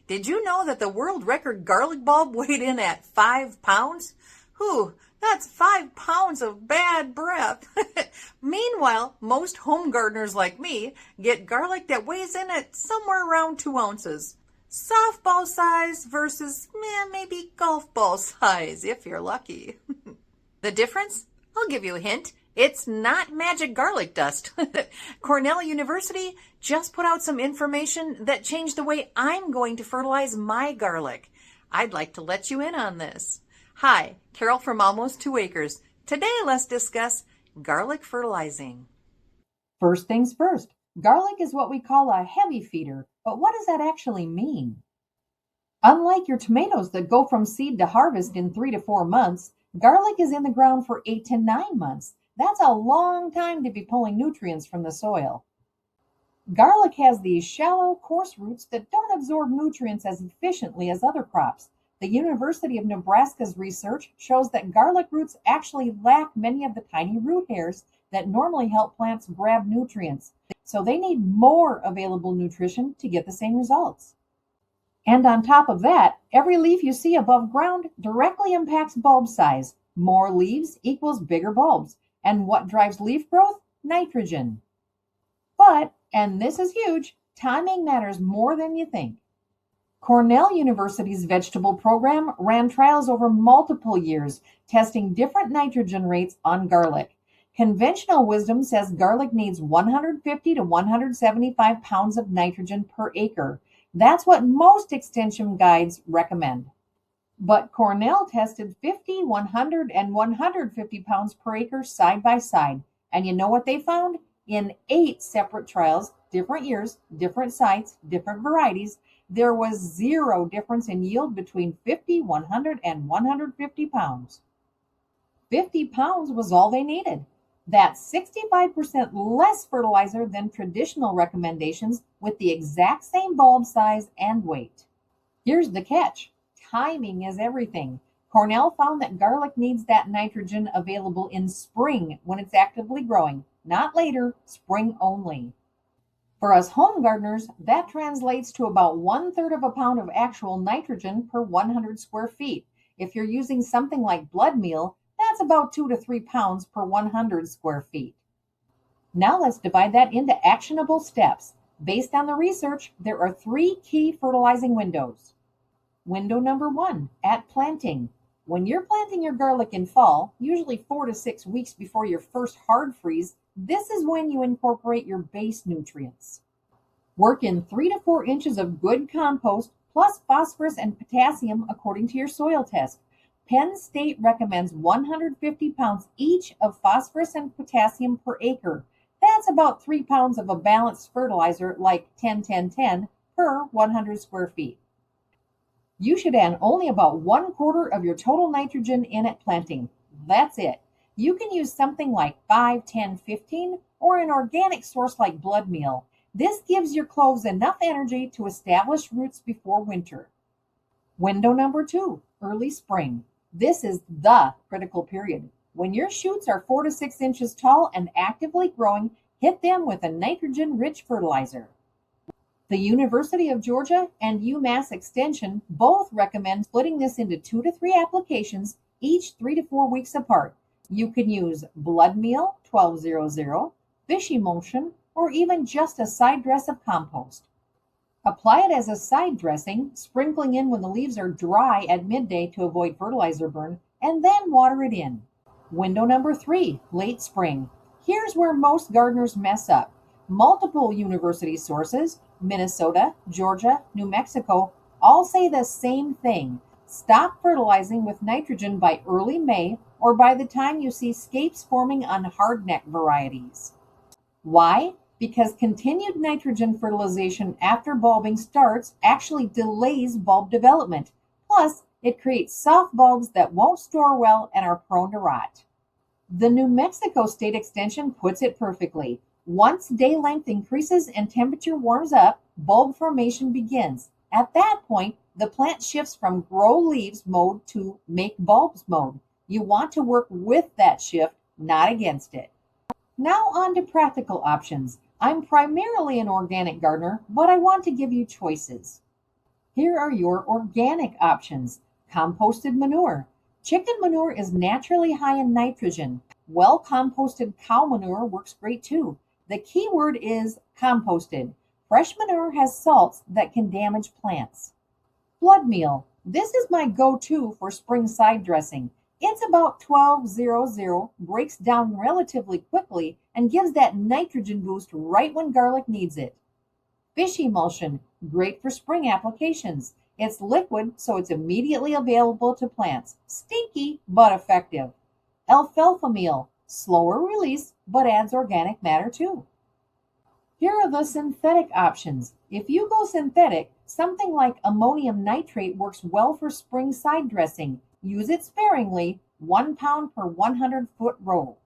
Did you know that the world record garlic bulb weighed in at 5 pounds? Whew, that's 5 pounds of bad breath. Meanwhile, most home gardeners like me get garlic that weighs in at somewhere around 2 ounces. Softball size versus maybe golf ball size, if you're lucky. The difference? I'll give you a hint. It's not magic garlic dust. Cornell University just put out some information that changed the way I'm going to fertilize my garlic. I'd like to let you in on this. Hi, Carol from Almost 2 Acres. Today let's discuss garlic fertilizing. First things first, garlic is what we call a heavy feeder, but what does that actually mean? Unlike your tomatoes that go from seed to harvest in 3 to 4 months, garlic is in the ground for 8 to 9 months. That's a long time to be pulling nutrients from the soil. Garlic has these shallow, coarse roots that don't absorb nutrients as efficiently as other crops. The University of Nebraska's research shows that garlic roots actually lack many of the tiny root hairs that normally help plants grab nutrients, so they need more available nutrition to get the same results. And on top of that, every leaf you see above ground directly impacts bulb size. More leaves equals bigger bulbs. And what drives leaf growth? Nitrogen. But, and this is huge, timing matters more than you think. Cornell University's vegetable program ran trials over multiple years, testing different nitrogen rates on garlic. Conventional wisdom says garlic needs 150 to 175 pounds of nitrogen per acre. That's what most extension guides recommend. But Cornell tested 50, 100, and 150 pounds per acre side by side. And you know what they found? In 8 separate trials, different years, different sites, different varieties, there was 0 difference in yield between 50, 100, and 150 pounds. 50 pounds was all they needed. That's 65% less fertilizer than traditional recommendations with the exact same bulb size and weight. Here's the catch. Timing is everything. Cornell found that garlic needs that nitrogen available in spring when it's actively growing, not later, spring only. For us home gardeners, that translates to about 1/3 of a pound of actual nitrogen per 100 square feet. If you're using something like blood meal, that's about 2 to 3 pounds per 100 square feet. Now let's divide that into actionable steps. Based on the research, there are 3 key fertilizing windows. Window number 1, at planting. When you're planting your garlic in fall, usually 4 to 6 weeks before your first hard freeze, this is when you incorporate your base nutrients. Work in 3 to 4 inches of good compost plus phosphorus and potassium according to your soil test. Penn State recommends 150 pounds each of phosphorus and potassium per acre. That's about 3 pounds of a balanced fertilizer like 10-10-10 per 100 square feet. You should add only about 1/4 of your total nitrogen in at planting. That's it. You can use something like 5, 10, 15 or an organic source like blood meal. This gives your cloves enough energy to establish roots before winter. Window number 2, early spring. This is the critical period. When your shoots are 4 to 6 inches tall and actively growing, hit them with a nitrogen-rich fertilizer. The University of Georgia and UMass Extension both recommend splitting this into 2 to 3 applications, each 3 to 4 weeks apart. You can use blood meal 1200, fish emulsion, or even just a side dress of compost. Apply it as a side dressing, sprinkling in when the leaves are dry at midday to avoid fertilizer burn, and then water it in. Window number 3, late spring. Here's where most gardeners mess up. Multiple university sources, Minnesota, Georgia, New Mexico, all say the same thing. Stop fertilizing with nitrogen by early May or by the time you see scapes forming on hardneck varieties. Why? Because continued nitrogen fertilization after bulbing starts actually delays bulb development. Plus, it creates soft bulbs that won't store well and are prone to rot. The New Mexico State Extension puts it perfectly. Once day length increases and temperature warms up, bulb formation begins. At that point, the plant shifts from grow leaves mode to make bulbs mode. You want to work with that shift, not against it. Now on to practical options. I'm primarily an organic gardener, but I want to give you choices. Here are your organic options. Composted manure. Chicken manure is naturally high in nitrogen. Well-composted cow manure works great too. The key word is composted. Fresh manure has salts that can damage plants. Blood meal. This is my go-to for spring side dressing. It's about 1200, breaks down relatively quickly, and gives that nitrogen boost right when garlic needs it. Fish emulsion, great for spring applications. It's liquid, so it's immediately available to plants. Stinky, but effective. Alfalfa meal, slower release, but adds organic matter too. Here are the synthetic options. If you go synthetic, something like ammonium nitrate works well for spring side dressing. Use it sparingly, 1 pound per 100-foot row.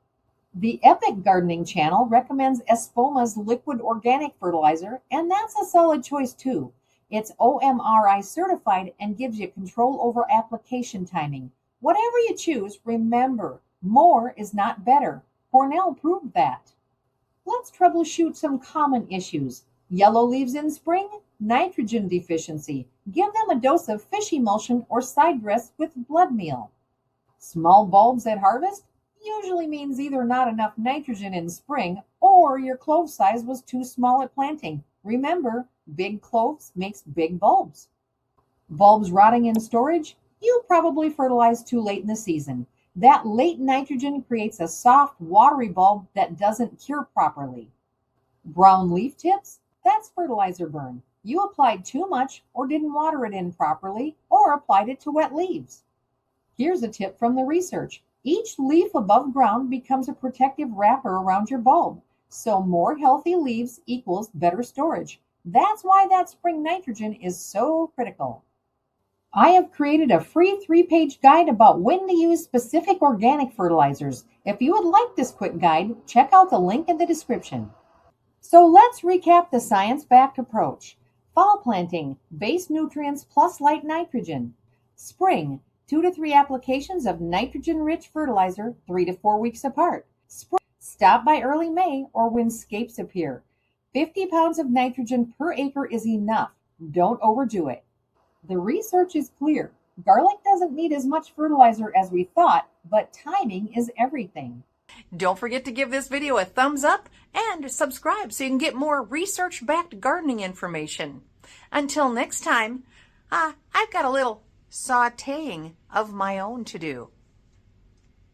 The Epic Gardening channel recommends Espoma's liquid organic fertilizer, and that's a solid choice too. It's OMRI certified and gives you control over application timing. Whatever you choose, remember, more is not better. Cornell proved that. Let's troubleshoot some common issues. Yellow leaves in spring, nitrogen deficiency. Give them a dose of fish emulsion or side dress with blood meal. Small bulbs at harvest usually means either not enough nitrogen in spring or your clove size was too small at planting. Remember, big cloves makes big bulbs. Bulbs rotting in storage, you probably fertilized too late in the season. That late nitrogen creates a soft, watery bulb that doesn't cure properly. Brown leaf tips, that's fertilizer burn. You applied too much or didn't water it in properly or applied it to wet leaves. Here's a tip from the research. Each leaf above ground becomes a protective wrapper around your bulb. So more healthy leaves equals better storage. That's why that spring nitrogen is so critical. I have created a free 3-page guide about when to use specific organic fertilizers. If you would like this quick guide, check out the link in the description. So let's recap the science-backed approach. Fall planting, base nutrients plus light nitrogen. Spring, 2 to 3 applications of nitrogen-rich fertilizer 3 to 4 weeks apart. Spring, stop by early May or when scapes appear. 50 pounds of nitrogen per acre is enough. Don't overdo it. The research is clear. Garlic doesn't need as much fertilizer as we thought, but timing is everything. Don't forget to give this video a thumbs up and subscribe so you can get more research-backed gardening information. Until next time, I've got a little sautéing of my own to do.